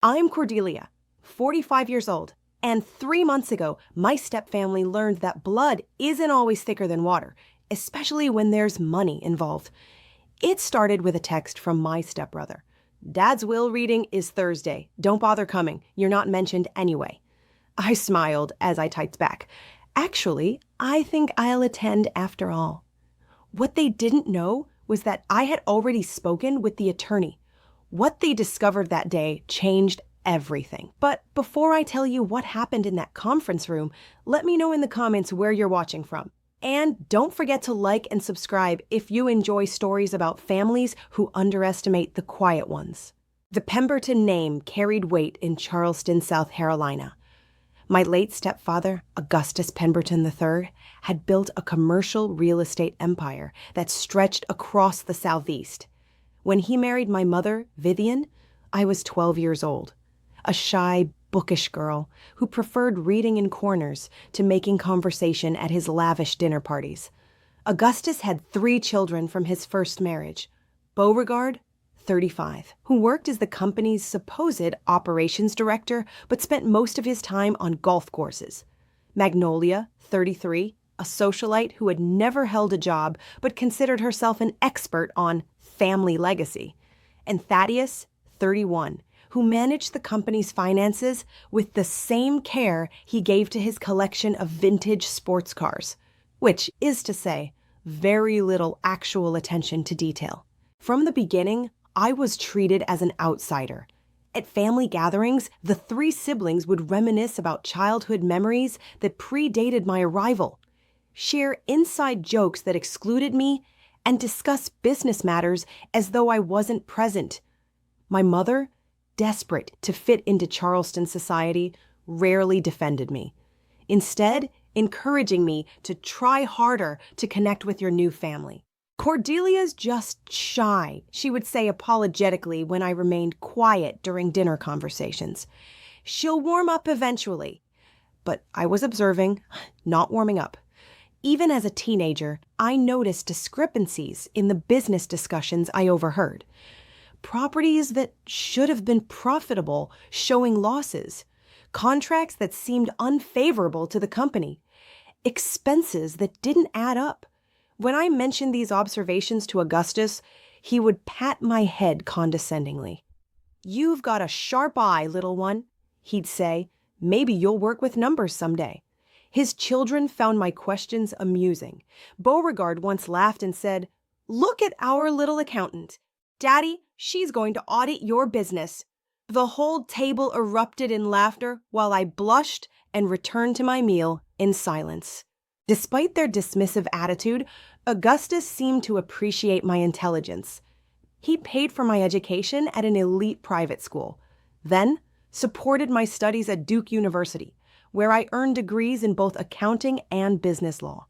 I'm Cordelia, 45 years old, and 3 months ago, my stepfamily learned that blood isn't always thicker than water, especially when there's money involved. It started with a text from my stepbrother. Dad's will reading is Thursday. Don't bother coming. You're not mentioned anyway. I smiled as I typed back. Actually, I think I'll attend after all. What they didn't know was that I had already spoken with the attorney. What they discovered that day changed everything. But before I tell you what happened in that conference room, let me know in the comments where you're watching from. And don't forget to like and subscribe if you enjoy stories about families who underestimate the quiet ones. The Pemberton name carried weight in Charleston, South Carolina. My late stepfather, Augustus Pemberton III, had built a commercial real estate empire that stretched across the Southeast. When he married my mother, Vivian, I was 12 years old, a shy, bookish girl who preferred reading in corners to making conversation at his lavish dinner parties. Augustus had 3 children from his first marriage: Beauregard, 35, who worked as the company's supposed operations director but spent most of his time on golf courses; Magnolia, 33, a socialite who had never held a job but considered herself an expert on family legacy; and Thaddeus, 31, who managed the company's finances with the same care he gave to his collection of vintage sports cars, which is to say, very little actual attention to detail. From the beginning, I was treated as an outsider. At family gatherings, the 3 siblings would reminisce about childhood memories that predated my arrival, share inside jokes that excluded me, and discuss business matters as though I wasn't present. My mother, desperate to fit into Charleston society, rarely defended me, instead encouraging me to try harder to connect with your new family. "Cordelia's just shy," she would say apologetically when I remained quiet during dinner conversations. "She'll warm up eventually." But I was observing, not warming up. Even as a teenager, I noticed discrepancies in the business discussions I overheard. Properties that should have been profitable showing losses, contracts that seemed unfavorable to the company, expenses that didn't add up. When I mentioned these observations to Augustus, he would pat my head condescendingly. "You've got a sharp eye, little one," he'd say. "Maybe you'll work with numbers someday." His children found my questions amusing. Beauregard once laughed and said, "Look at our little accountant. Daddy, she's going to audit your business." The whole table erupted in laughter while I blushed and returned to my meal in silence. Despite their dismissive attitude, Augustus seemed to appreciate my intelligence. He paid for my education at an elite private school, then supported my studies at Duke University, where I earned degrees in both accounting and business law.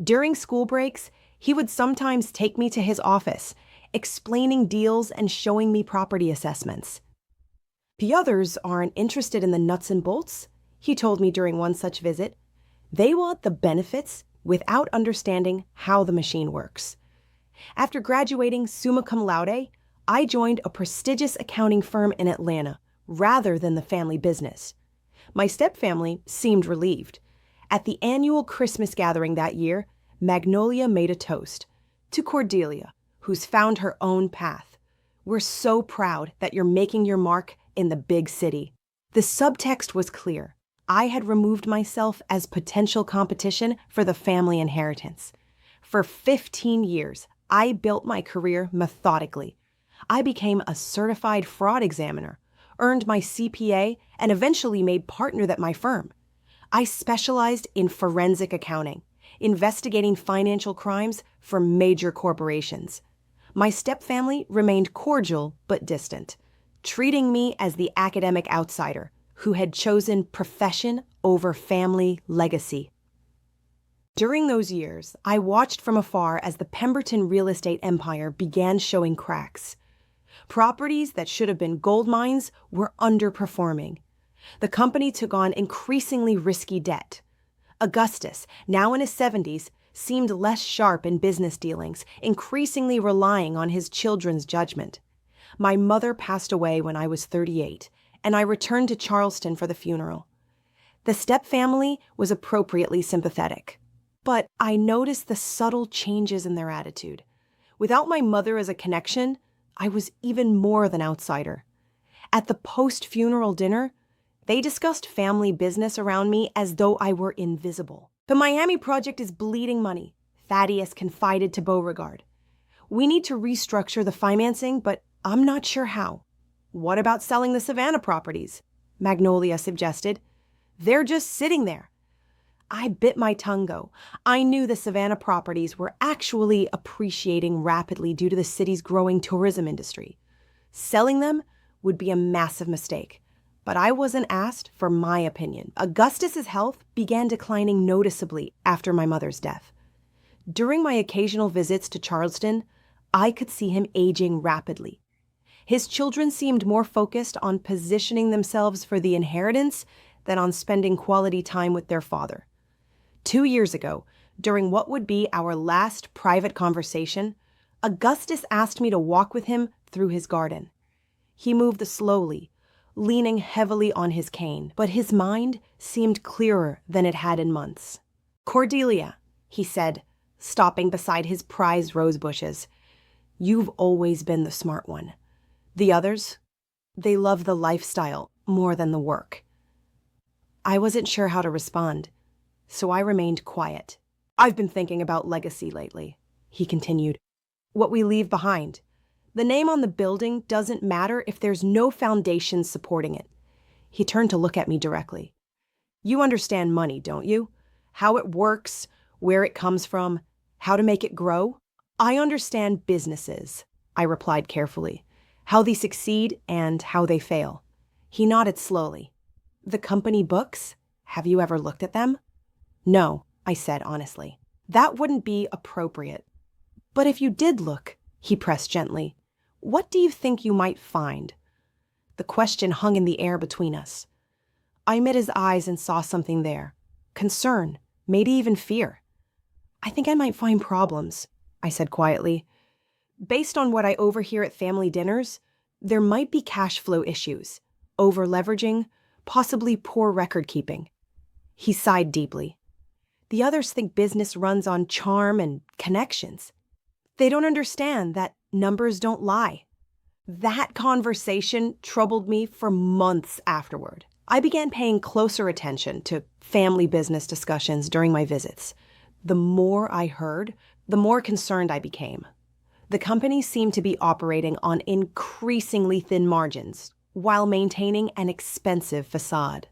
During school breaks, he would sometimes take me to his office, explaining deals and showing me property assessments. "The others aren't interested in the nuts and bolts," he told me during one such visit. "They want the benefits without understanding how the machine works." After graduating summa cum laude, I joined a prestigious accounting firm in Atlanta rather than the family business. My stepfamily seemed relieved. At the annual Christmas gathering that year, Magnolia made a toast to Cordelia, who's found her own path. "We're so proud that you're making your mark in the big city." The subtext was clear. I had removed myself as potential competition for the family inheritance. For 15 years, I built my career methodically. I became a certified fraud examiner, earned my CPA, and eventually made partner at my firm. I specialized in forensic accounting, investigating financial crimes for major corporations. My stepfamily remained cordial but distant, treating me as the academic outsider who had chosen profession over family legacy. During those years, I watched from afar as the Pemberton real estate empire began showing cracks. Properties that should have been gold mines were underperforming. The company took on increasingly risky debt. Augustus, now in his 70s, seemed less sharp in business dealings, increasingly relying on his children's judgment. My mother passed away when I was 38, and I returned to Charleston for the funeral. The stepfamily was appropriately sympathetic, but I noticed the subtle changes in their attitude. Without my mother as a connection, I was even more of an outsider. At the post-funeral dinner, they discussed family business around me as though I were invisible. The Miami project is bleeding money, Thaddeus confided to Beauregard. We need to restructure the financing, but I'm not sure how. What about selling the Savannah properties? Magnolia suggested. They're just sitting there. I bit my tongue though. I knew the Savannah properties were actually appreciating rapidly due to the city's growing tourism industry. Selling them would be a massive mistake, but I wasn't asked for my opinion. Augustus's health began declining noticeably after my mother's death. During my occasional visits to Charleston, I could see him aging rapidly. His children seemed more focused on positioning themselves for the inheritance than on spending quality time with their father. 2 years ago, during what would be our last private conversation, Augustus asked me to walk with him through his garden. He moved slowly, leaning heavily on his cane, but his mind seemed clearer than it had in months. "Cordelia," he said, stopping beside his prized rose bushes, "you've always been the smart one. The others, they love the lifestyle more than the work." I wasn't sure how to respond, so I remained quiet. "I've been thinking about legacy lately," he continued. "What we leave behind. The name on the building doesn't matter if there's no foundation supporting it." He turned to look at me directly. "You understand money, don't you? How it works, where it comes from, how to make it grow?" "I understand businesses," I replied carefully. "How they succeed and how they fail." He nodded slowly. "The company books? Have you ever looked at them?" "No," I said honestly. "That wouldn't be appropriate." "But if you did look," he pressed gently, "what do you think you might find?" The question hung in the air between us. I met his eyes and saw something there. Concern, maybe even fear. "I think I might find problems," I said quietly. "Based on what I overhear at family dinners, there might be cash flow issues, over-leveraging, possibly poor record-keeping." He sighed deeply. "The others think business runs on charm and connections. They don't understand that numbers don't lie." That conversation troubled me for months afterward. I began paying closer attention to family business discussions during my visits. The more I heard, the more concerned I became. The company seemed to be operating on increasingly thin margins while maintaining an expensive facade.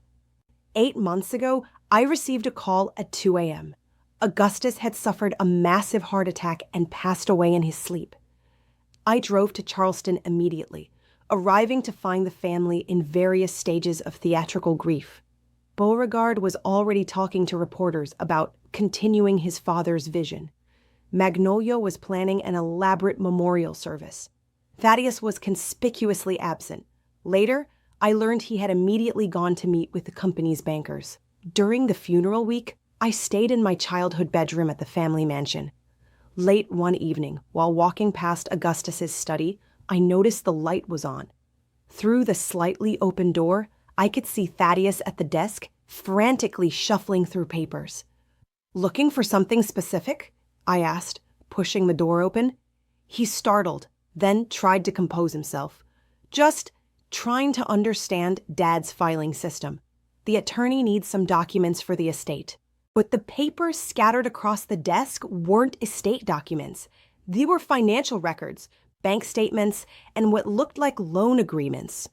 8 months ago, I received a call at 2 a.m. Augustus had suffered a massive heart attack and passed away in his sleep. I drove to Charleston immediately, arriving to find the family in various stages of theatrical grief. Beauregard was already talking to reporters about continuing his father's vision. Magnolia was planning an elaborate memorial service. Thaddeus was conspicuously absent. Later, I learned he had immediately gone to meet with the company's bankers. During the funeral week, I stayed in my childhood bedroom at the family mansion. Late one evening, while walking past Augustus's study, I noticed the light was on. Through the slightly open door, I could see Thaddeus at the desk, frantically shuffling through papers. "Looking for something specific?" I asked, pushing the door open. He startled, then tried to compose himself. "Just trying to understand Dad's filing system. The attorney needs some documents for the estate." But the papers scattered across the desk weren't estate documents. They were financial records, bank statements, and what looked like loan agreements.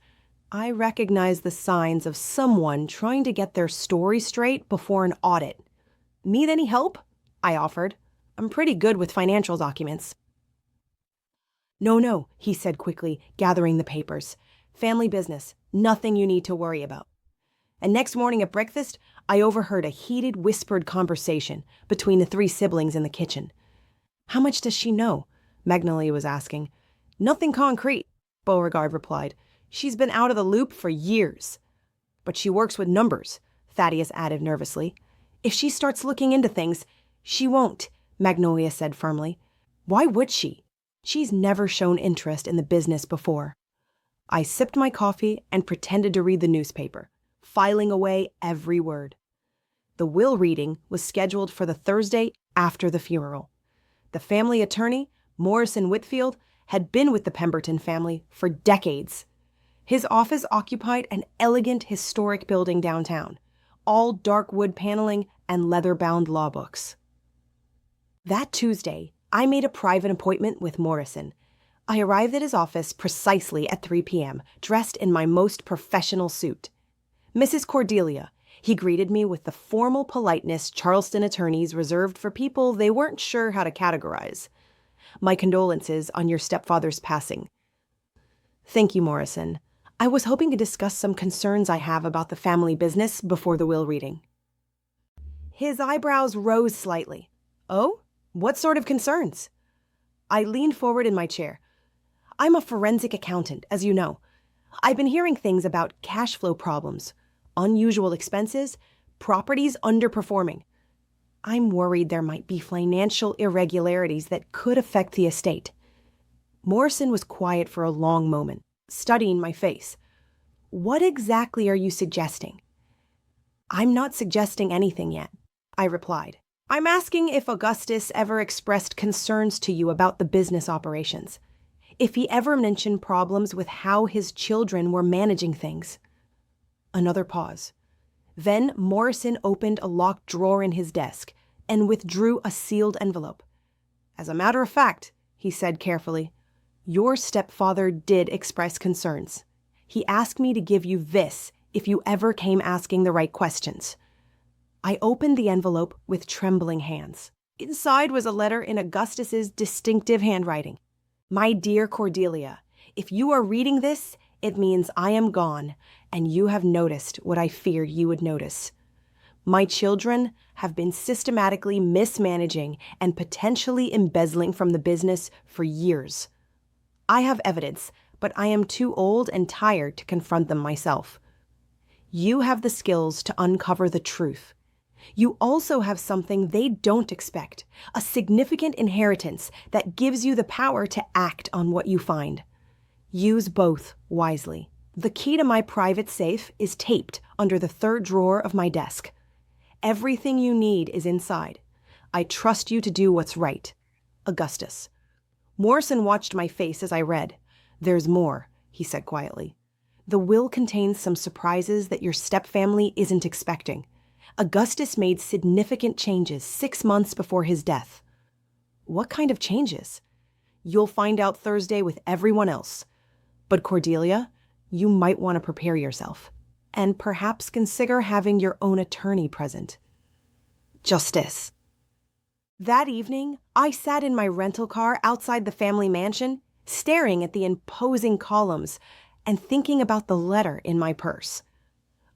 I recognized the signs of someone trying to get their story straight before an audit. "Need any help?" I offered. "I'm pretty good with financial documents." No, he said quickly, gathering the papers. "Family business, nothing you need to worry about." And next morning at breakfast, I overheard a heated, whispered conversation between the 3 siblings in the kitchen. "How much does she know?" Magnolia was asking. "Nothing concrete," Beauregard replied. "She's been out of the loop for years." "But she works with numbers," Thaddeus added nervously. "If she starts looking into things, she won't," Magnolia said firmly. "Why would she? She's never shown interest in the business before." I sipped my coffee and pretended to read the newspaper, filing away every word. The will reading was scheduled for the Thursday after the funeral. The family attorney, Morrison Whitfield, had been with the Pemberton family for decades. His office occupied an elegant historic building downtown, all dark wood paneling and leather-bound law books. That Tuesday, I made a private appointment with Morrison. I arrived at his office precisely at 3 p.m., dressed in my most professional suit. Mrs. Cordelia, he greeted me with the formal politeness Charleston attorneys reserved for people they weren't sure how to categorize. My condolences on your stepfather's passing. Thank you, Morrison. I was hoping to discuss some concerns I have about the family business before the will reading. His eyebrows rose slightly. Oh? What sort of concerns? I leaned forward in my chair. I'm a forensic accountant, as you know. I've been hearing things about cash flow problems, unusual expenses, properties underperforming. I'm worried there might be financial irregularities that could affect the estate. Morrison was quiet for a long moment, studying my face. What exactly are you suggesting? I'm not suggesting anything yet, I replied. I'm asking if Augustus ever expressed concerns to you about the business operations. If he ever mentioned problems with how his children were managing things. Another pause. Then Morrison opened a locked drawer in his desk and withdrew a sealed envelope. As a matter of fact, he said carefully, your stepfather did express concerns. He asked me to give you this if you ever came asking the right questions. I opened the envelope with trembling hands. Inside was a letter in Augustus's distinctive handwriting. My dear Cordelia, if you are reading this, it means I am gone, and you have noticed what I feared you would notice. My children have been systematically mismanaging and potentially embezzling from the business for years. I have evidence, but I am too old and tired to confront them myself. You have the skills to uncover the truth. You also have something they don't expect, a significant inheritance that gives you the power to act on what you find. Use both wisely. The key to my private safe is taped under the third drawer of my desk. Everything you need is inside. I trust you to do what's right. Augustus. Morrison watched my face as I read. There's more, he said quietly. The will contains some surprises that your stepfamily isn't expecting. Augustus made significant changes 6 months before his death. What kind of changes? You'll find out Thursday with everyone else. But Cordelia, you might want to prepare yourself, and perhaps consider having your own attorney present. Justice. That evening, I sat in my rental car outside the family mansion, staring at the imposing columns and thinking about the letter in my purse.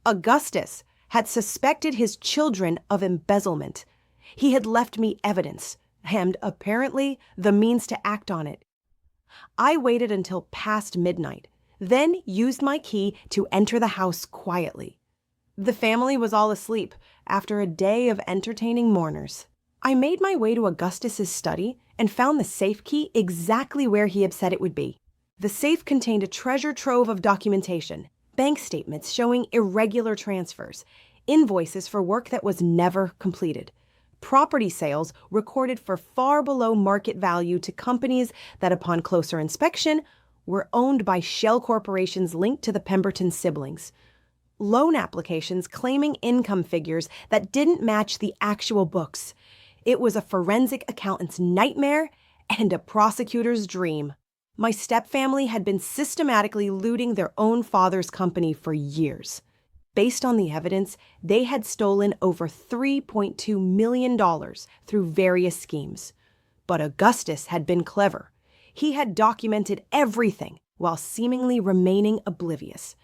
Augustus had suspected his children of embezzlement. He had left me evidence, and apparently the means to act on it. I waited until past midnight, then used my key to enter the house quietly. The family was all asleep after a day of entertaining mourners. I made my way to Augustus's study and found the safe key exactly where he had said it would be. The safe contained a treasure trove of documentation, bank statements showing irregular transfers, invoices for work that was never completed, property sales recorded for far below market value to companies that upon closer inspection were owned by shell corporations linked to the Pemberton siblings, loan applications claiming income figures that didn't match the actual books. It was a forensic accountant's nightmare and a prosecutor's dream. My stepfamily had been systematically looting their own father's company for years. Based on the evidence, they had stolen over $3.2 million through various schemes. But Augustus had been clever. He had documented everything while seemingly remaining oblivious.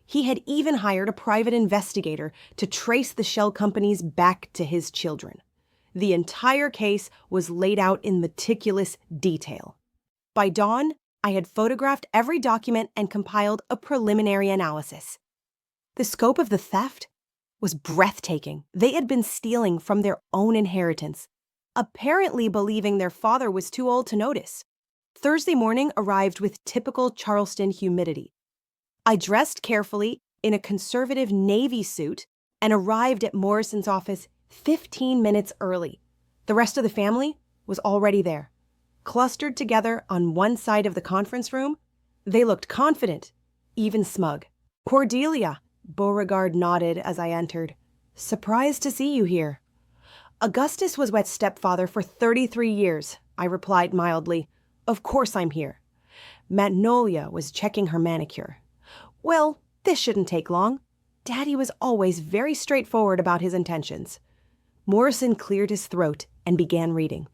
He had even hired a private investigator to trace the shell companies back to his children. The entire case was laid out in meticulous detail. By dawn, I had photographed every document and compiled a preliminary analysis. The scope of the theft was breathtaking. They had been stealing from their own inheritance, apparently believing their father was too old to notice. Thursday morning arrived with typical Charleston humidity. I dressed carefully in a conservative navy suit and arrived at Morrison's office 15 minutes early. The rest of the family was already there. Clustered together on one side of the conference room, they looked confident, even smug. "Cordelia," Beauregard nodded as I entered. "Surprised to see you here." "Augustus was Wet's stepfather for 33 years, I replied mildly. "Of course I'm here." Magnolia was checking her manicure. "Well, this shouldn't take long. Daddy was always very straightforward about his intentions." Morrison cleared his throat and began reading.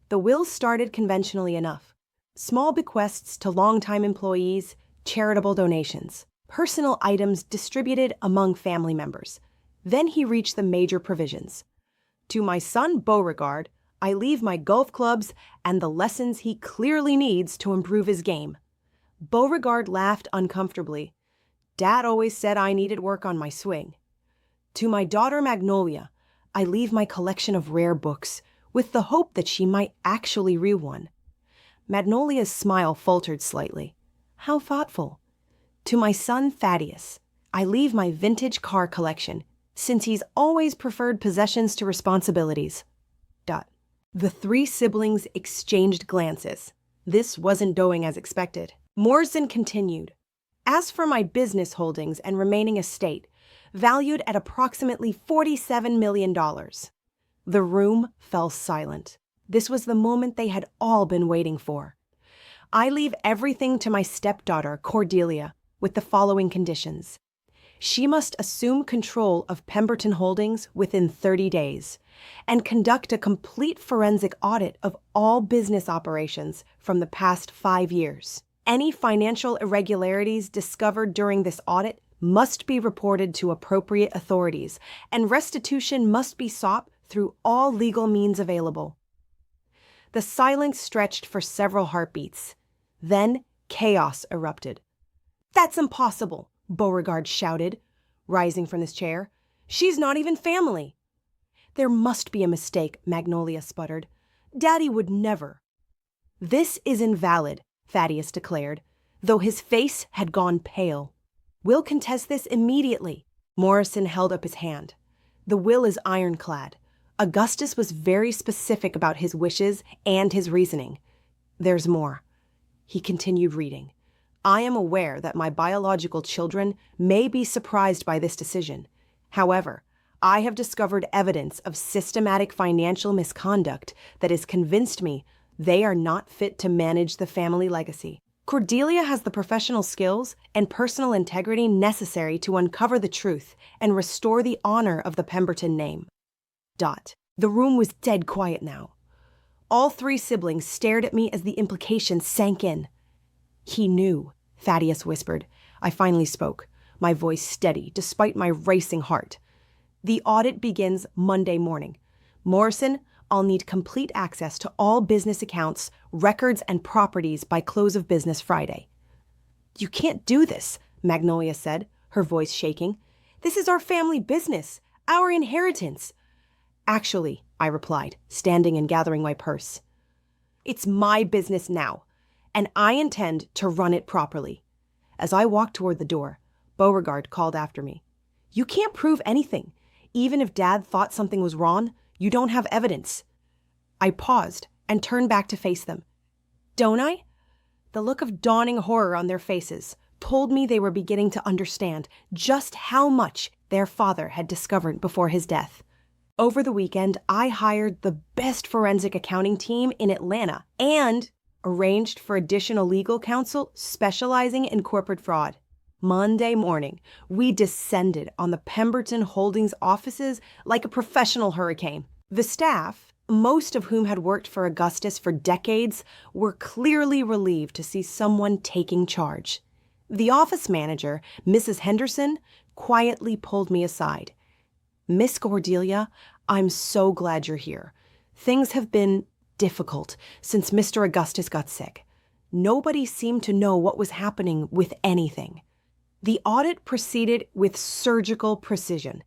The will started conventionally enough. Small bequests to longtime employees, charitable donations, personal items distributed among family members. Then he reached the major provisions. "To my son Beauregard, I leave my golf clubs and the lessons he clearly needs to improve his game." Beauregard laughed uncomfortably. "Dad always said I needed work on my swing." "To my daughter Magnolia, I leave my collection of rare books, with the hope that she might actually read one." Magnolia's smile faltered slightly. "How thoughtful." "To my son Thaddeus, I leave my vintage car collection, since he's always preferred possessions to responsibilities." The three siblings exchanged glances. This wasn't going as expected. Morrison continued. "As for my business holdings and remaining estate, valued at approximately $47 million. The room fell silent. This was the moment they had all been waiting for. "I leave everything to my stepdaughter, Cordelia, with the following conditions. She must assume control of Pemberton Holdings within 30 days and conduct a complete forensic audit of all business operations from the past 5 years. Any financial irregularities discovered during this audit must be reported to appropriate authorities, and restitution must be sought through all legal means available." The silence stretched for several heartbeats. Then chaos erupted. "That's impossible," Beauregard shouted, rising from his chair. "She's not even family." "There must be a mistake," Magnolia sputtered. "Daddy would never." "This is invalid," Thaddeus declared, though his face had gone pale. "We'll contest this immediately." Morrison held up his hand. "The will is ironclad. Augustus was very specific about his wishes and his reasoning. There's more." He continued reading. "I am aware that my biological children may be surprised by this decision. However, I have discovered evidence of systematic financial misconduct that has convinced me they are not fit to manage the family legacy. Cordelia has the professional skills and personal integrity necessary to uncover the truth and restore the honor of the Pemberton name." The room was dead quiet now. All three siblings stared at me as the implications sank in. "He knew," Thaddeus whispered. I finally spoke, my voice steady despite my racing heart. "The audit begins Monday morning. Morrison, I'll need complete access to all business accounts, records, and properties by close of business Friday." "You can't do this," Magnolia said, her voice shaking. "This is our family business, our inheritance." "Actually," I replied, standing and gathering my purse, "it's my business now, and I intend to run it properly." As I walked toward the door, Beauregard called after me. "You can't prove anything. Even if Dad thought something was wrong, you don't have evidence." I paused and turned back to face them. "Don't I?" The look of dawning horror on their faces told me they were beginning to understand just how much their father had discovered before his death. Over the weekend, I hired the best forensic accounting team in Atlanta and arranged for additional legal counsel specializing in corporate fraud. Monday morning, we descended on the Pemberton Holdings offices like a professional hurricane. The staff, most of whom had worked for Augustus for decades, were clearly relieved to see someone taking charge. The office manager, Mrs. Henderson, quietly pulled me aside. "Miss Cordelia, I'm so glad you're here. Things have been difficult since Mr. Augustus got sick. Nobody seemed to know what was happening with anything." The audit proceeded with surgical precision.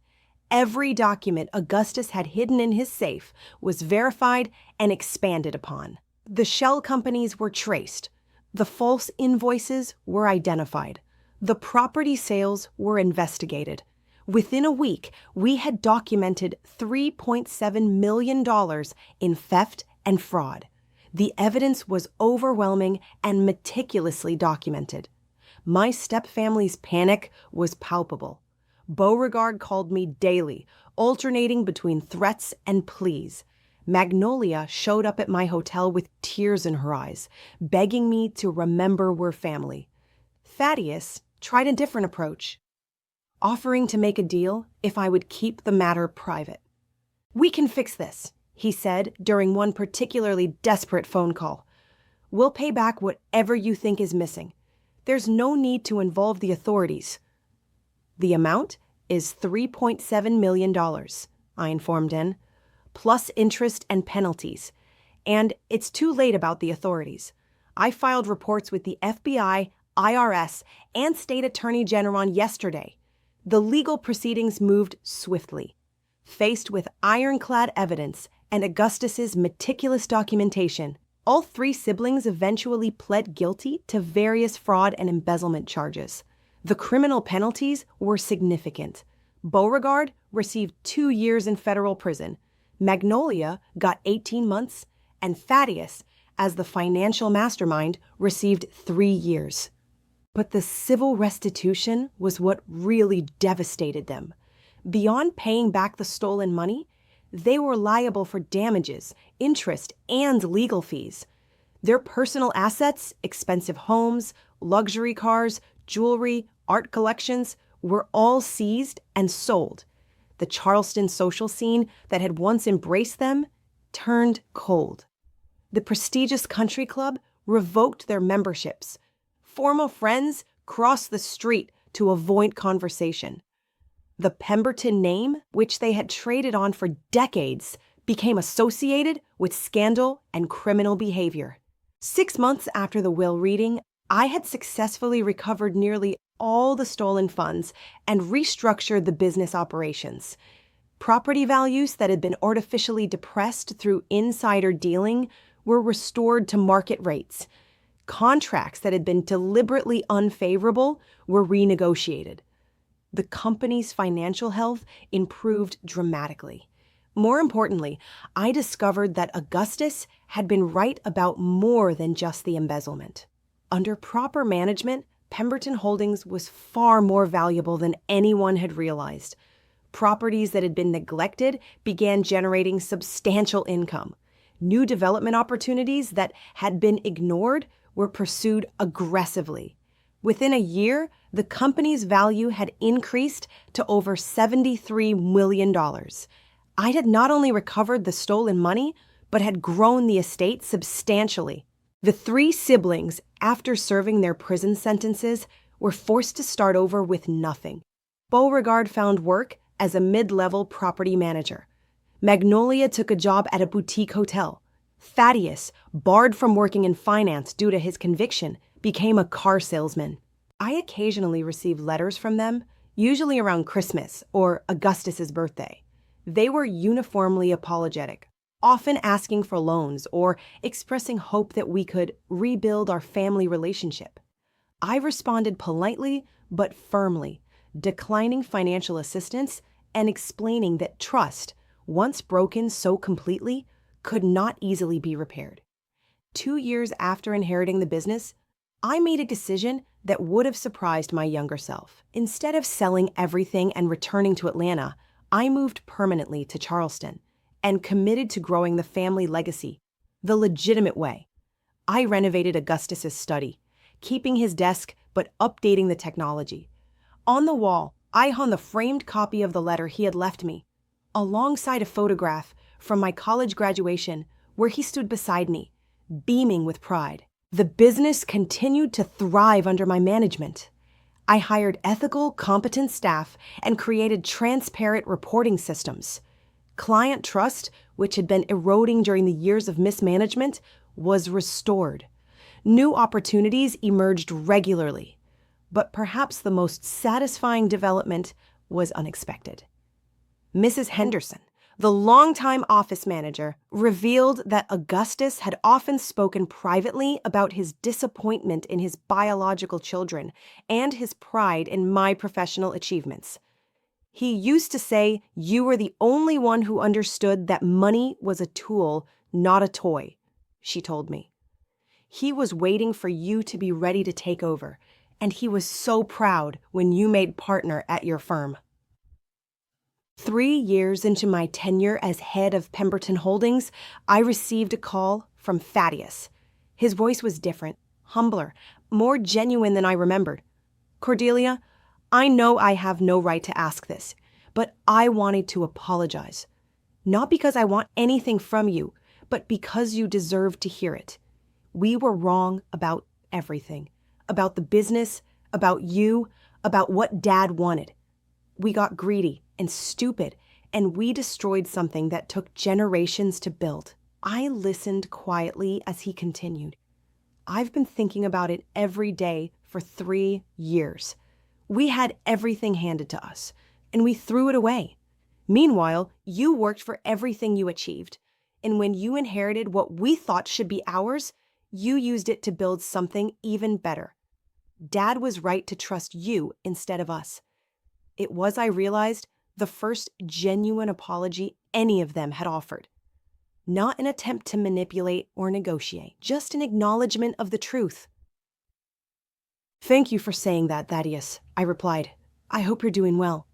Every document Augustus had hidden in his safe was verified and expanded upon. The shell companies were traced. The false invoices were identified. The property sales were investigated. Within a week, we had documented $3.7 million in theft and fraud. The evidence was overwhelming and meticulously documented. My stepfamily's panic was palpable. Beauregard called me daily, alternating between threats and pleas. Magnolia showed up at my hotel with tears in her eyes, begging me to remember we're family. Thaddeus tried a different approach, offering to make a deal if I would keep the matter private. "We can fix this," he said during one particularly desperate phone call. "We'll pay back whatever you think is missing. There's no need to involve the authorities." "The amount is $3.7 million, I informed him, plus interest and penalties. And it's too late about the authorities. I filed reports with the FBI, IRS, and State Attorney General yesterday. The legal proceedings moved swiftly. Faced with ironclad evidence and Augustus's meticulous documentation, all three siblings eventually pled guilty to various fraud and embezzlement charges. The criminal penalties were significant. Beauregard received 2 years in federal prison. Magnolia got 18 months, and Thaddeus, as the financial mastermind, received 3 years. But the civil restitution was what really devastated them. Beyond paying back the stolen money, they were liable for damages, interest, and legal fees. Their personal assets, expensive homes, luxury cars, jewelry, art collections, were all seized and sold. The Charleston social scene that had once embraced them turned cold. The prestigious country club revoked their memberships. Former friends crossed the street to avoid conversation. The Pemberton name, which they had traded on for decades, became associated with scandal and criminal behavior. 6 months after the will reading, I had successfully recovered nearly all the stolen funds and restructured the business operations. Property values that had been artificially depressed through insider dealing were restored to market rates. Contracts that had been deliberately unfavorable were renegotiated. The company's financial health improved dramatically. More importantly, I discovered that Augustus had been right about more than just the embezzlement. Under proper management, Pemberton Holdings was far more valuable than anyone had realized. Properties that had been neglected began generating substantial income. New development opportunities that had been ignored were pursued aggressively. Within a year, the company's value had increased to over $73 million. I had not only recovered the stolen money, but had grown the estate substantially. The 3 siblings, after serving their prison sentences, were forced to start over with nothing. Beauregard found work as a mid-level property manager. Magnolia took a job at a boutique hotel. Thaddeus, barred from working in finance due to his conviction, became a car salesman. I occasionally received letters from them, usually around Christmas or Augustus's birthday. They were uniformly apologetic, often asking for loans or expressing hope that we could rebuild our family relationship. I responded politely but firmly, declining financial assistance and explaining that trust, once broken so completely, could not easily be repaired. 2 years after inheriting the business, I made a decision that would have surprised my younger self. Instead of selling everything and returning to Atlanta, I moved permanently to Charleston and committed to growing the family legacy the legitimate way. I renovated Augustus's study, keeping his desk but updating the technology. On the wall, I hung the framed copy of the letter he had left me, alongside a photograph from my college graduation where he stood beside me, beaming with pride. The business continued to thrive under my management. I hired ethical, competent staff and created transparent reporting systems. Client trust, which had been eroding during the years of mismanagement, was restored. New opportunities emerged regularly, but perhaps the most satisfying development was unexpected. Mrs. Henderson, The longtime office manager revealed that Augustus had often spoken privately about his disappointment in his biological children and his pride in my professional achievements. He used to say you were the only one who understood that money was a tool, not a toy, she told me. He was waiting for you to be ready to take over, and he was so proud when you made partner at your firm. 3 years into my tenure as head of Pemberton Holdings, I received a call from Thaddeus. His voice was different, humbler, more genuine than I remembered. Cordelia, I know I have no right to ask this, but I wanted to apologize. Not because I want anything from you, but because you deserve to hear it. We were wrong about everything. About the business, about you, about what Dad wanted. We got greedy and stupid, and we destroyed something that took generations to build. I listened quietly as he continued. I've been thinking about it every day for 3 years. We had everything handed to us, and we threw it away. Meanwhile, you worked for everything you achieved, and when you inherited what we thought should be ours, you used it to build something even better. Dad was right to trust you instead of us. It was, I realized, the first genuine apology any of them had offered. Not an attempt to manipulate or negotiate, just an acknowledgement of the truth. Thank you for saying that, Thaddeus, I replied. I hope you're doing well.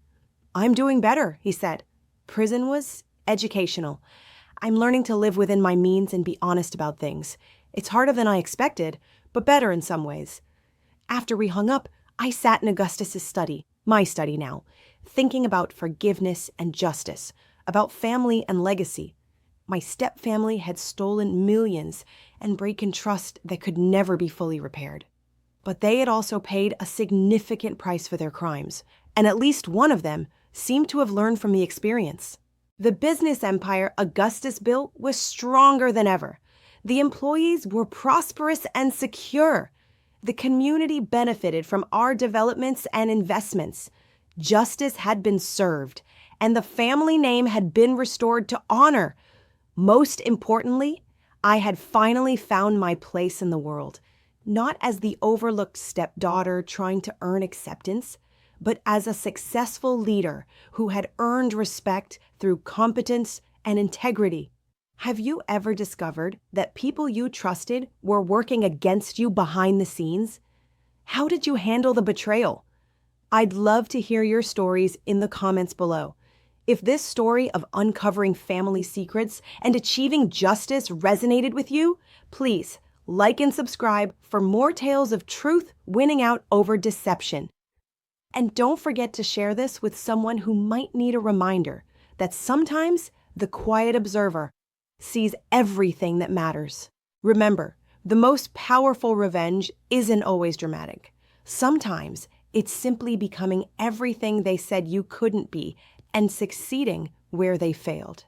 I'm doing better, he said. Prison was educational. I'm learning to live within my means and be honest about things. It's harder than I expected, but better in some ways. After we hung up, I sat in Augustus's study, my study now, thinking about forgiveness and justice, about family and legacy. My stepfamily had stolen millions and broken trust that could never be fully repaired. But they had also paid a significant price for their crimes, and at least one of them seemed to have learned from the experience. The business empire Augustus built was stronger than ever. The employees were prosperous and secure. The community benefited from our developments and investments. Justice had been served, and the family name had been restored to honor. Most importantly, I had finally found my place in the world, not as the overlooked stepdaughter trying to earn acceptance, but as a successful leader who had earned respect through competence and integrity. Have you ever discovered that people you trusted were working against you behind the scenes? How did you handle the betrayal? I'd love to hear your stories in the comments below. If this story of uncovering family secrets and achieving justice resonated with you, please like and subscribe for more tales of truth winning out over deception. And don't forget to share this with someone who might need a reminder that sometimes the quiet observer sees everything that matters. Remember, the most powerful revenge isn't always dramatic. Sometimes it's simply becoming everything they said you couldn't be and succeeding where they failed.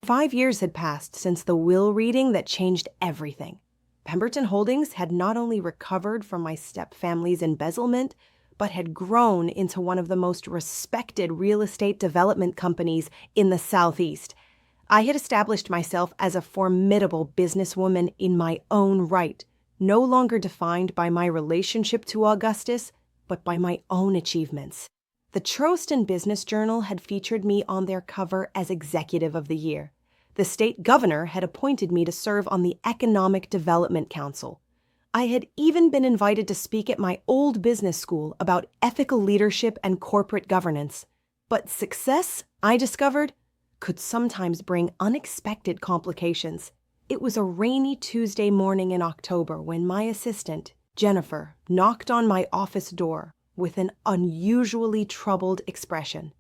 5 years had passed since the will reading that changed everything. Pemberton Holdings had not only recovered from my stepfamily's embezzlement, but had grown into one of the most respected real estate development companies in the Southeast. I had established myself as a formidable businesswoman in my own right, no longer defined by my relationship to Augustus, but by my own achievements. The Charleston Business Journal had featured me on their cover as Executive of the Year. The state governor had appointed me to serve on the Economic Development Council. I had even been invited to speak at my old business school about ethical leadership and corporate governance. But success, I discovered, could sometimes bring unexpected complications. It was a rainy Tuesday morning in October when my assistant, Jennifer, knocked on my office door with an unusually troubled expression.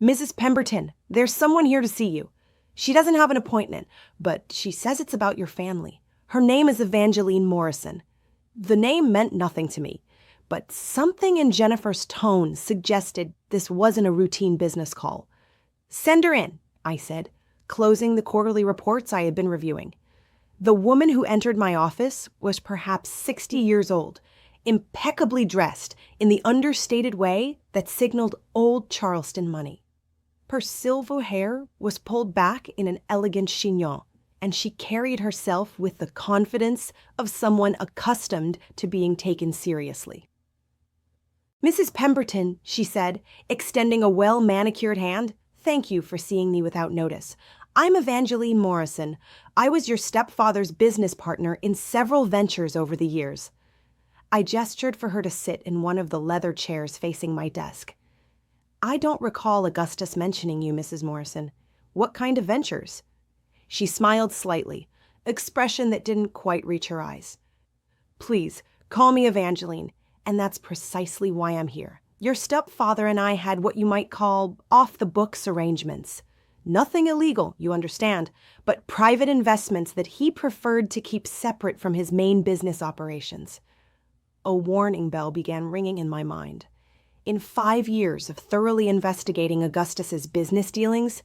"Mrs. Pemberton, there's someone here to see you. She doesn't have an appointment, but she says it's about your family. Her name is Evangeline Morrison." The name meant nothing to me, but something in Jennifer's tone suggested this wasn't a routine business call. "Send her in," I said, closing the quarterly reports I had been reviewing. The woman who entered my office was perhaps 60 years old, impeccably dressed in the understated way that signaled old Charleston money. Her silver hair was pulled back in an elegant chignon, and she carried herself with the confidence of someone accustomed to being taken seriously. "Mrs. Pemberton," she said, extending a well-manicured hand, "thank you for seeing me without notice. I'm Evangeline Morrison. I was your stepfather's business partner in several ventures over the years." I gestured for her to sit in one of the leather chairs facing my desk. "I don't recall Augustus mentioning you, Mrs. Morrison. What kind of ventures?" She smiled slightly, expression that didn't quite reach her eyes. "Please, call me Evangeline, and that's precisely why I'm here. Your stepfather and I had what you might call off-the-books arrangements. Nothing illegal, you understand, but private investments that he preferred to keep separate from his main business operations." A warning bell began ringing in my mind. In 5 years of thoroughly investigating Augustus's business dealings,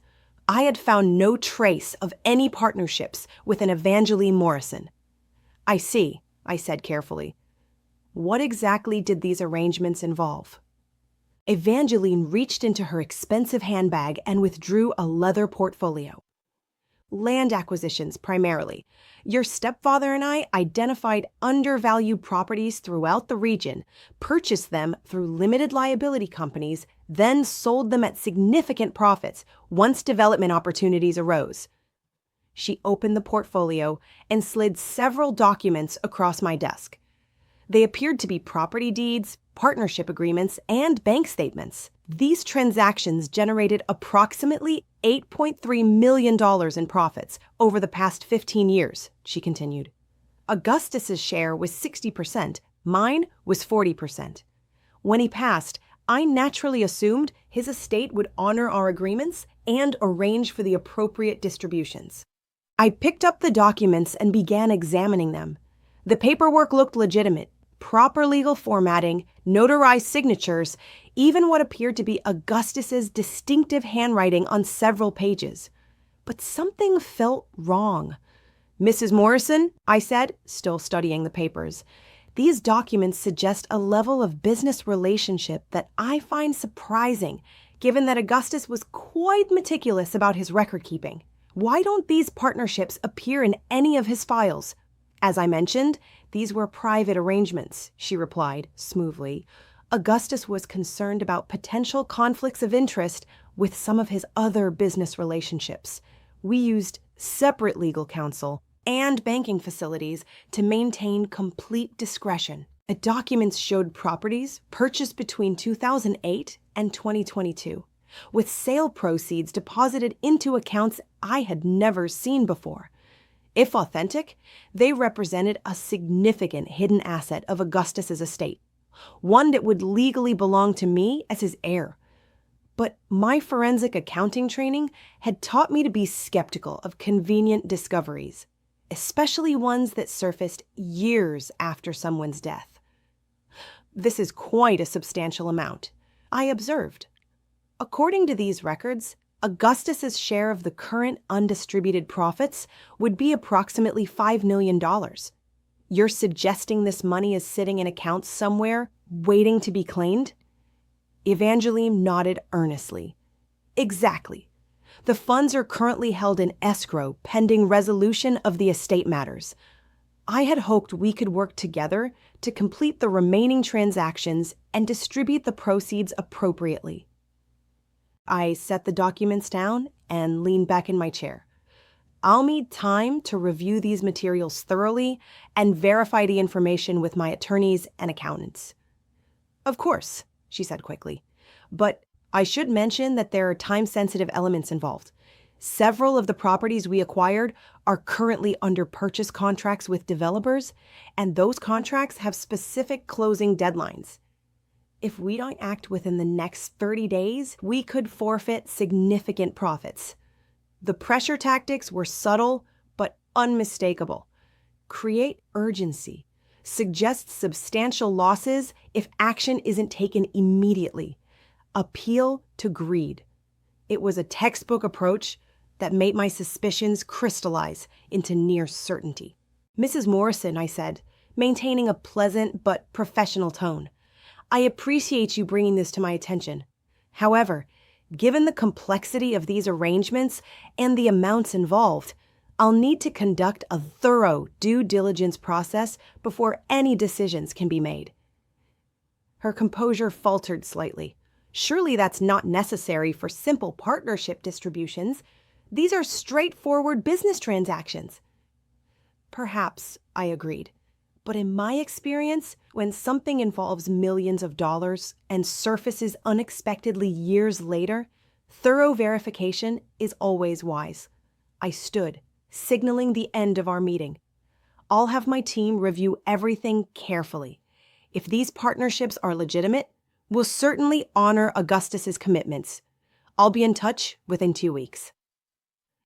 I had found no trace of any partnerships with an Evangeline Morrison. "I see," I said carefully. "What exactly did these arrangements involve?" Evangeline reached into her expensive handbag and withdrew a leather portfolio. "Land acquisitions, primarily. Your stepfather and I identified undervalued properties throughout the region, purchased them through limited liability companies, then sold them at significant profits once development opportunities arose." She opened the portfolio and slid several documents across my desk. They appeared to be property deeds, partnership agreements, and bank statements. These transactions generated approximately $8.3 million in profits over the past 15 years, she continued. Augustus's share was 60%, mine was 40%. When he passed, I naturally assumed his estate would honor our agreements and arrange for the appropriate distributions. I picked up the documents and began examining them. The paperwork looked legitimate. Proper legal formatting, notarized signatures, even what appeared to be Augustus's distinctive handwriting on several pages. But something felt wrong. "Mrs. Morrison," I said, still studying the papers, "these documents suggest a level of business relationship that I find surprising, given that Augustus was quite meticulous about his record-keeping. Why don't these partnerships appear in any of his files?" "As I mentioned, these were private arrangements," she replied smoothly. "Augustus was concerned about potential conflicts of interest with some of his other business relationships. We used separate legal counsel and banking facilities to maintain complete discretion." The documents showed properties purchased between 2008 and 2022, with sale proceeds deposited into accounts I had never seen before. If authentic, they represented a significant hidden asset of Augustus's estate, one that would legally belong to me as his heir. But my forensic accounting training had taught me to be skeptical of convenient discoveries, especially ones that surfaced years after someone's death. "This is quite a substantial amount," I observed. "According to these records, Augustus's share of the current undistributed profits would be approximately $5 million. You're suggesting this money is sitting in accounts somewhere, waiting to be claimed?" Evangeline nodded earnestly. "Exactly. The funds are currently held in escrow pending resolution of the estate matters. I had hoped we could work together to complete the remaining transactions and distribute the proceeds appropriately." I set the documents down and leaned back in my chair. "I'll need time to review these materials thoroughly and verify the information with my attorneys and accountants." "Of course," she said quickly, "but I should mention that there are time-sensitive elements involved. Several of the properties we acquired are currently under purchase contracts with developers, and those contracts have specific closing deadlines. If we don't act within the next 30 days, we could forfeit significant profits." The pressure tactics were subtle but unmistakable. Create urgency. Suggest substantial losses if action isn't taken immediately. Appeal to greed. It was a textbook approach that made my suspicions crystallize into near certainty. "Mrs. Morrison," I said, maintaining a pleasant but professional tone, "I appreciate you bringing this to my attention. However, Given the complexity of these arrangements and the amounts involved, I'll need to conduct a thorough due diligence process before any decisions can be made. Her composure faltered slightly. Surely that's not necessary for simple partnership distributions. These are straightforward business transactions. Perhaps, I agreed. But in my experience, when something involves millions of dollars and surfaces unexpectedly years later, thorough verification is always wise. I stood, signaling the end of our meeting. I'll have my team review everything carefully. If these partnerships are legitimate, we'll certainly honor Augustus's commitments. I'll be in touch within 2 weeks.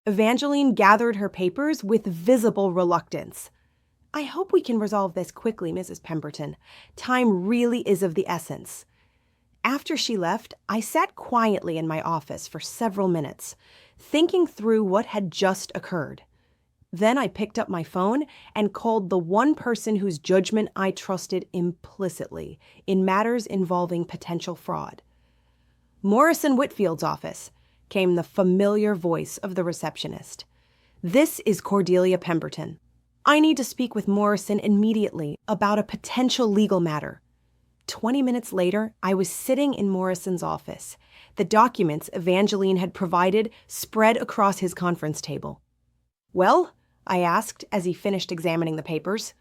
Evangeline gathered her papers with visible reluctance. I hope we can resolve this quickly, Mrs. Pemberton. Time really is of the essence. After she left, I sat quietly in my office for several minutes, thinking through what had just occurred. Then I picked up my phone and called the one person whose judgment I trusted implicitly in matters involving potential fraud. Morrison Whitfield's office, came the familiar voice of the receptionist. This is Cordelia Pemberton. I need to speak with Morrison immediately about a potential legal matter. 20 minutes later, I was sitting in Morrison's office. The documents Evangeline had provided spread across his conference table. Well? I asked as he finished examining the papers.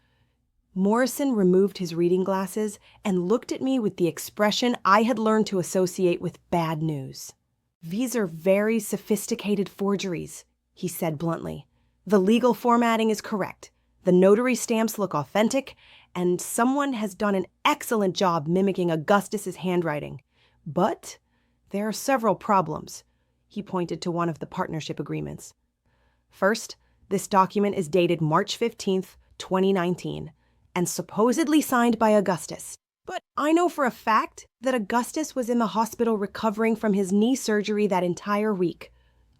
Morrison removed his reading glasses and looked at me with the expression I had learned to associate with bad news. These are very sophisticated forgeries, he said bluntly. The legal formatting is correct. The notary stamps look authentic, and someone has done an excellent job mimicking Augustus's handwriting. But there are several problems. He pointed to one of the partnership agreements. First, this document is dated March 15th, 2019, and supposedly signed by Augustus. But I know for a fact that Augustus was in the hospital recovering from his knee surgery that entire week.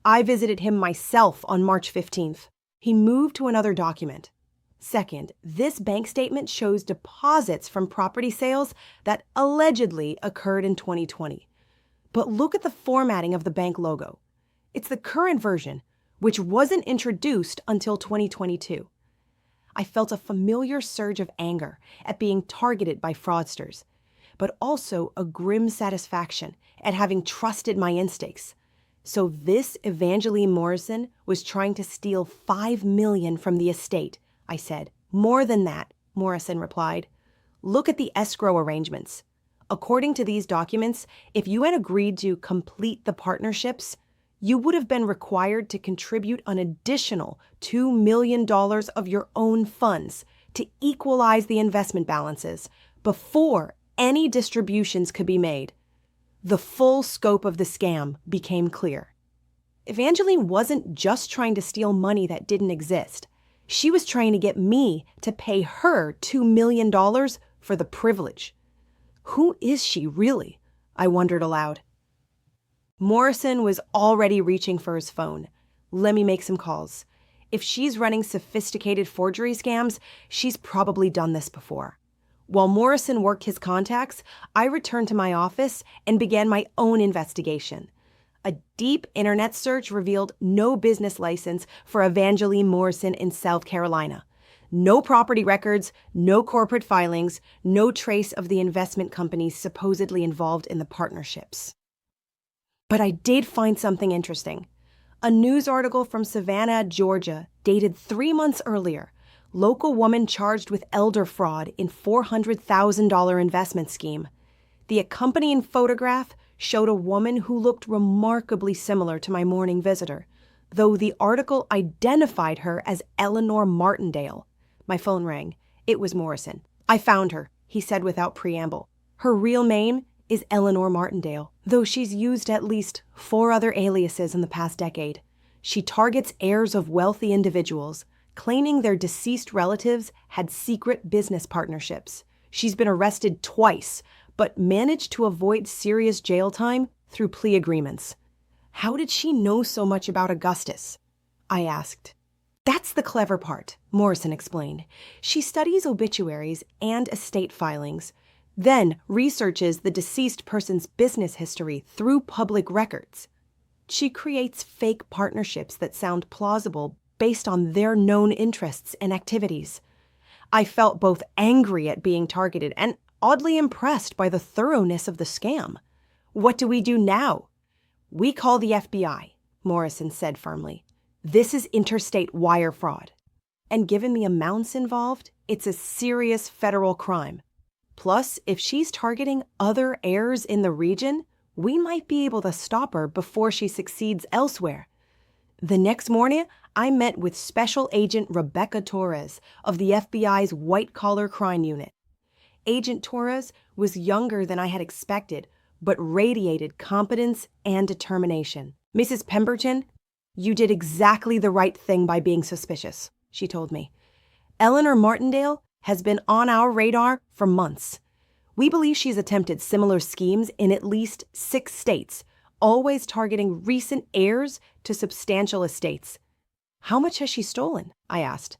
I visited him myself on March 15th. He moved to another document. Second, this bank statement shows deposits from property sales that allegedly occurred in 2020. But look at the formatting of the bank logo. It's the current version, which wasn't introduced until 2022. I felt a familiar surge of anger at being targeted by fraudsters, but also a grim satisfaction at having trusted my instincts. So this Evangeline Morrison was trying to steal $5 million from the estate, I said. More than that, Morrison replied. Look at the escrow arrangements. According to these documents, if you had agreed to complete the partnerships, you would have been required to contribute an additional $2 million of your own funds to equalize the investment balances before any distributions could be made. The full scope of the scam became clear. Evangeline wasn't just trying to steal money that didn't exist. She was trying to get me to pay her $2 million for the privilege. Who is she really? I wondered aloud. Morrison was already reaching for his phone. Let me make some calls. If she's running sophisticated forgery scams, she's probably done this before. While Morrison worked his contacts, I returned to my office and began my own investigation. A deep internet search revealed no business license for Evangeline Morrison in South Carolina. No property records, no corporate filings, no trace of the investment companies supposedly involved in the partnerships. But I did find something interesting. A news article from Savannah, Georgia, dated 3 months earlier. Local woman charged with elder fraud in $400,000 investment scheme. The accompanying photograph showed a woman who looked remarkably similar to my morning visitor, though the article identified her as Eleanor Martindale. My phone rang. It was Morrison. I found her, he said without preamble. Her real name is Eleanor Martindale, though she's used at least 4 other aliases in the past decade. She targets heirs of wealthy individuals, claiming their deceased relatives had secret business partnerships. She's been arrested twice, but managed to avoid serious jail time through plea agreements. How did she know so much about Augustus? I asked. That's the clever part, Morrison explained. She studies obituaries and estate filings. then researches the deceased person's business history through public records. She creates fake partnerships that sound plausible based on their known interests and activities. I felt both angry at being targeted and oddly impressed by the thoroughness of the scam. "What do we do now?" "We call the FBI," Morrison said firmly. "This is interstate wire fraud. And given the amounts involved, it's a serious federal crime. Plus, if she's targeting other heirs in the region, we might be able to stop her before she succeeds elsewhere." The next morning, I met with Special Agent Rebecca Torres of the FBI's White-Collar Crime Unit. Agent Torres was younger than I had expected, but radiated competence and determination. "Mrs. Pemberton, you did exactly the right thing by being suspicious," she told me. "Eleanor Martindale has been on our radar for months. We believe she's attempted similar schemes in at least 6 states, always targeting recent heirs to substantial estates." "How much has she stolen?" I asked.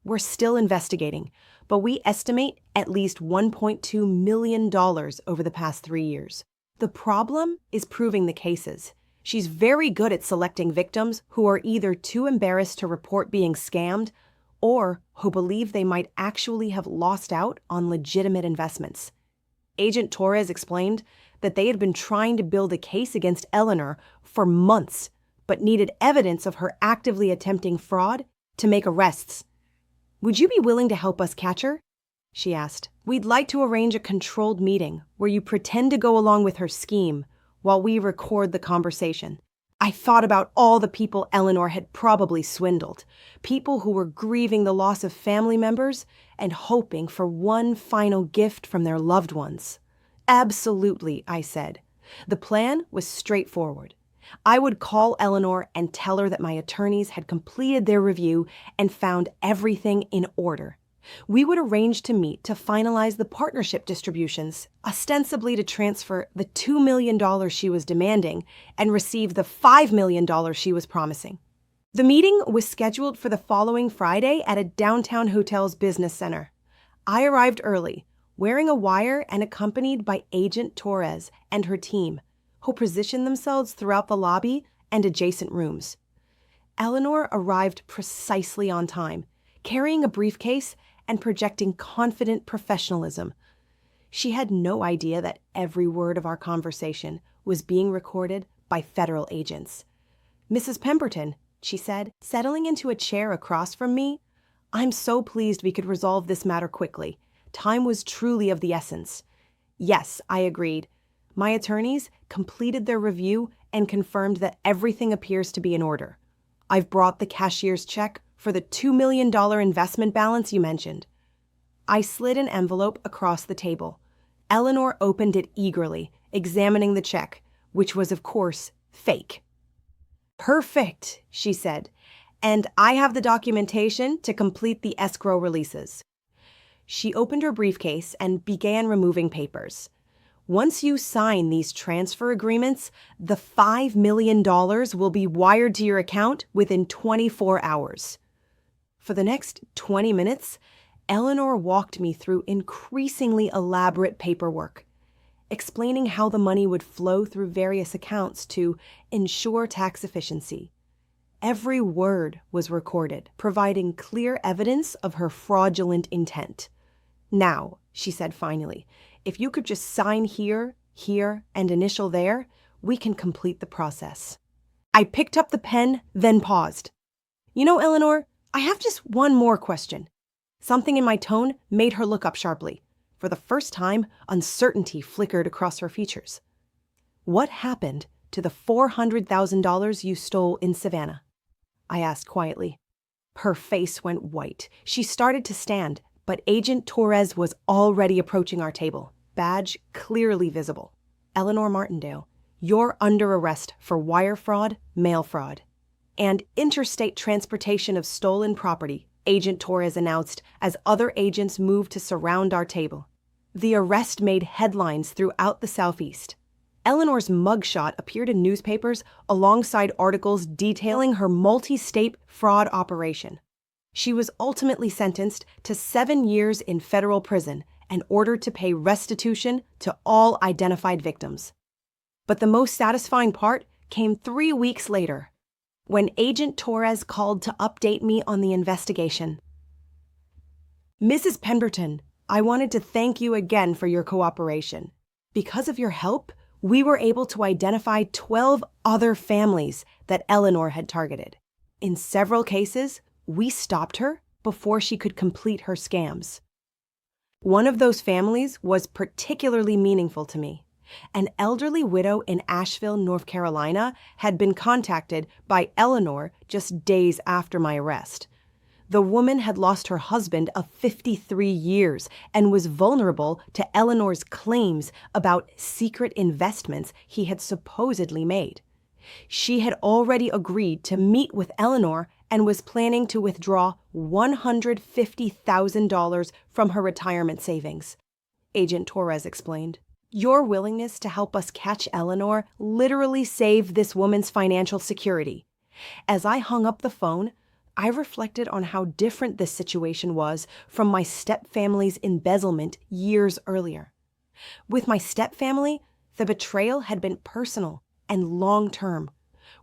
"We're still investigating, but we estimate at least $1.2 million over the past 3 years. The problem is proving the cases. She's very good at selecting victims who are either too embarrassed to report being scammed or who believe they might actually have lost out on legitimate investments." Agent Torres explained that they had been trying to build a case against Eleanor for months, but needed evidence of her actively attempting fraud to make arrests. "Would you be willing to help us catch her?" she asked. "We'd like to arrange a controlled meeting where you pretend to go along with her scheme while we record the conversation." I thought about all the people Eleanor had probably swindled, people who were grieving the loss of family members and hoping for one final gift from their loved ones. "Absolutely," I said. The plan was straightforward. I would call Eleanor and tell her that my attorneys had completed their review and found everything in order. We would arrange to meet to finalize the partnership distributions, ostensibly to transfer the $2 million she was demanding and receive the $5 million she was promising. The meeting was scheduled for the following Friday at a downtown hotel's business center. I arrived early, wearing a wire and accompanied by Agent Torres and her team, who positioned themselves throughout the lobby and adjacent rooms. Eleanor arrived precisely on time, carrying a briefcase and projecting confident professionalism. She had no idea that every word of our conversation was being recorded by federal agents. "Mrs. Pemberton," she said, settling into a chair across from me, "I'm so pleased we could resolve this matter quickly. Time was truly of the essence." "Yes," I agreed. My attorneys completed their review and confirmed that everything appears to be in order. "I've brought the cashier's check for the $2 million investment balance you mentioned." I slid an envelope across the table. Eleanor opened it eagerly, examining the check, which was, of course, fake. "Perfect," she said, "and I have the documentation to complete the escrow releases." She opened her briefcase and began removing papers. "Once you sign these transfer agreements, the $5 million will be wired to your account within 24 hours. For the next 20 minutes, Eleanor walked me through increasingly elaborate paperwork, explaining how the money would flow through various accounts to ensure tax efficiency. Every word was recorded, providing clear evidence of her fraudulent intent. "Now," she said finally, "if you could just sign here, here, and initial there, we can complete the process." I picked up the pen, then paused. "You know, Eleanor, I have just one more question." Something in my tone made her look up sharply. For the first time, uncertainty flickered across her features. "What happened to the $400,000 you stole in Savannah?" I asked quietly. Her face went white. She started to stand, but Agent Torres was already approaching our table, badge clearly visible. "Eleanor Martindale, you're under arrest for wire fraud, mail fraud, and interstate transportation of stolen property," Agent Torres announced as other agents moved to surround our table. The arrest made headlines throughout the Southeast. Eleanor's mugshot appeared in newspapers alongside articles detailing her multi-state fraud operation. She was ultimately sentenced to 7 years in federal prison and ordered to pay restitution to all identified victims. But the most satisfying part came 3 weeks later, when Agent Torres called to update me on the investigation. "Mrs. Pemberton, I wanted to thank you again for your cooperation. Because of your help, we were able to identify 12 other families that Eleanor had targeted. In several cases, we stopped her before she could complete her scams. One of those families was particularly meaningful to me. An elderly widow in Asheville, North Carolina, had been contacted by Eleanor just days after my arrest. The woman had lost her husband of 53 years and was vulnerable to Eleanor's claims about secret investments he had supposedly made. She had already agreed to meet with Eleanor and was planning to withdraw $150,000 from her retirement savings. Agent Torres explained. Your willingness to help us catch Eleanor literally saved this woman's financial security. As I hung up the phone, I reflected on how different this situation was from my stepfamily's embezzlement years earlier. With my stepfamily, the betrayal had been personal and long-term,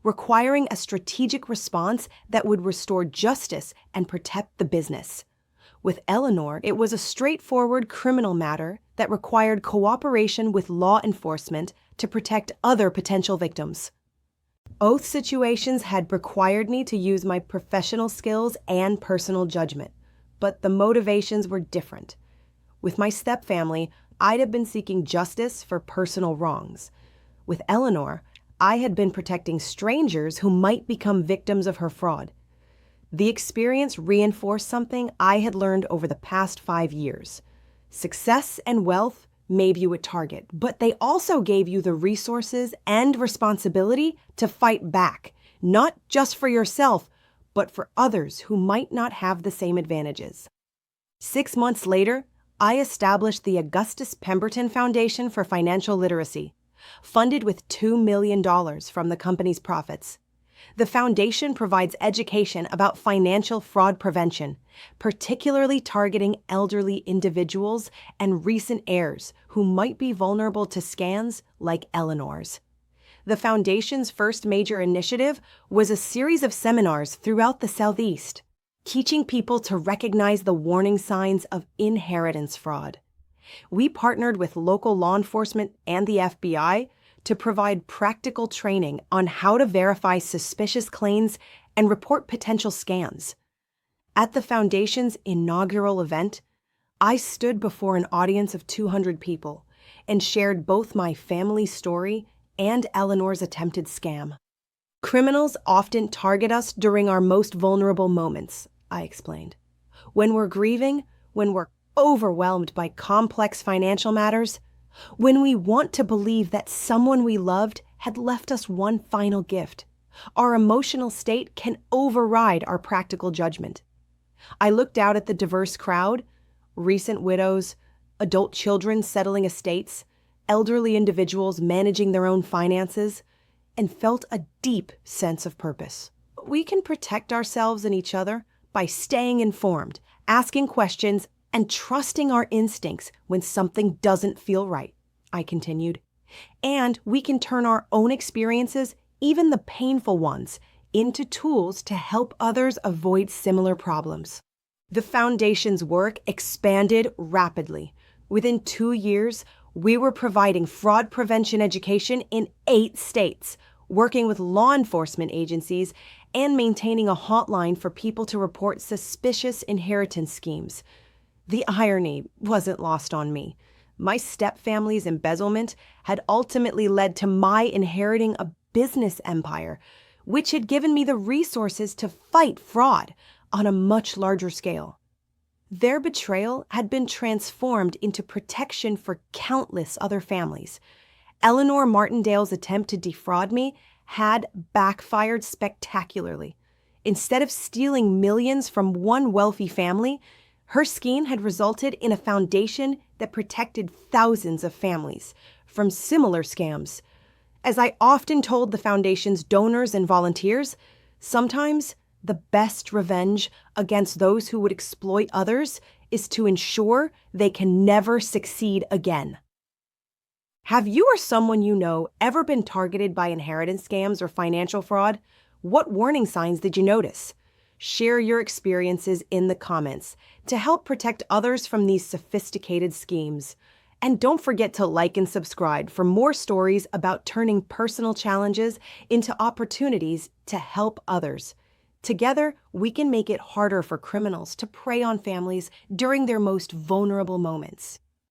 requiring a strategic response that would restore justice and protect the business. With Eleanor, it was a straightforward criminal matter that required cooperation with law enforcement to protect other potential victims. Both situations had required me to use my professional skills and personal judgment, but the motivations were different. With my stepfamily, I'd have been seeking justice for personal wrongs. With Eleanor, I had been protecting strangers who might become victims of her fraud. The experience reinforced something I had learned over the past 5 years. Success and wealth made you a target, but they also gave you the resources and responsibility to fight back, not just for yourself, but for others who might not have the same advantages. 6 months later, I established the Augustus Pemberton Foundation for Financial Literacy, funded with $2 million from the company's profits. The foundation provides education about financial fraud prevention, particularly targeting elderly individuals and recent heirs who might be vulnerable to scams like Eleanor's. The foundation's first major initiative was a series of seminars throughout the Southeast, teaching people to recognize the warning signs of inheritance fraud. We partnered with local law enforcement and the FBI to provide practical training on how to verify suspicious claims and report potential scams. At the Foundation's inaugural event, I stood before an audience of 200 people and shared both my family story and Eleanor's attempted scam. Criminals often target us during our most vulnerable moments, I explained. When we're grieving, when we're overwhelmed by complex financial matters, when we want to believe that someone we loved had left us one final gift, our emotional state can override our practical judgment. I looked out at the diverse crowd, recent widows, adult children settling estates, elderly individuals managing their own finances, and felt a deep sense of purpose. We can protect ourselves and each other by staying informed, asking questions, and trusting our instincts when something doesn't feel right, I continued. And we can turn our own experiences, even the painful ones, into tools to help others avoid similar problems. The Foundation's work expanded rapidly. Within 2 years, we were providing fraud prevention education in 8 states, working with law enforcement agencies, and maintaining a hotline for people to report suspicious inheritance schemes. The irony wasn't lost on me. My stepfamily's embezzlement had ultimately led to my inheriting a business empire, which had given me the resources to fight fraud on a much larger scale. Their betrayal had been transformed into protection for countless other families. Eleanor Martindale's attempt to defraud me had backfired spectacularly. Instead of stealing millions from one wealthy family, her scheme had resulted in a foundation that protected thousands of families from similar scams. As I often told the Foundation's donors and volunteers, sometimes the best revenge against those who would exploit others is to ensure they can never succeed again. Have you or someone you know ever been targeted by inheritance scams or financial fraud? What warning signs did you notice? Share your experiences in the comments to help protect others from these sophisticated schemes. And don't forget to like and subscribe for more stories about turning personal challenges into opportunities to help others. Together, we can make it harder for criminals to prey on families during their most vulnerable moments.